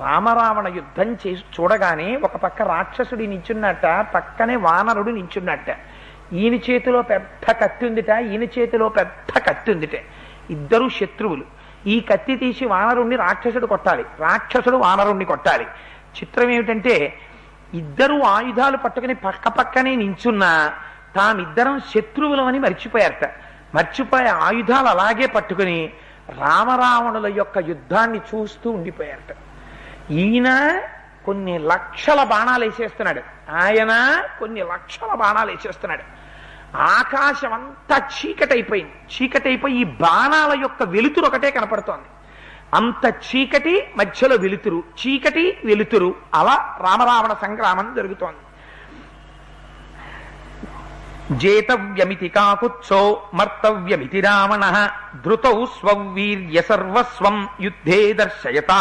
రామరావణ యుద్ధం చేసి చూడగానే ఒక పక్క రాక్షసుడి నించున్నట్ట, పక్కనే వానరుడు నించున్నట్ట. ఈయన చేతిలో పెద్ద కత్తి ఉందిట, ఈయన చేతిలో పెద్ద కత్తి ఉందిట. ఇద్దరు శత్రువులు. ఈ కత్తి తీసి వానరుణ్ణి రాక్షసుడు కొట్టాలి, రాక్షసుడు వానరుణ్ణి కొట్టాలి. చిత్రం ఏమిటంటే ఇద్దరు ఆయుధాలు పట్టుకుని పక్క పక్కనే నించున్నా తామిద్దరం శత్రువులమని మర్చిపోయారట. మర్చిపోయే ఆయుధాలు అలాగే పట్టుకుని రామరావణుల యొక్క యుద్ధాన్ని చూస్తూ ఉండిపోయారట. ఈయన కొన్ని లక్షల బాణాలు వేసేస్తున్నాడు, ఆయన కొన్ని లక్షల బాణాలు వేసేస్తున్నాడు. ఆకాశం అంతా చీకటైపోయింది. చీకటైపోయి ఈ బాణాల యొక్క వెలుతురు ఒకటే కనపడుతోంది. అంత చీకటి మధ్యలో వెలుతురు, చీకటి వెలుతురు, అలా రామరావణ సంగ్రామం జరుగుతోంది. జేతవ్యమితి కాకుత్సో మర్తవ్యమితి రావణ ధృతౌ స్వవీర్య సర్వస్వం యుద్ధే దర్శయత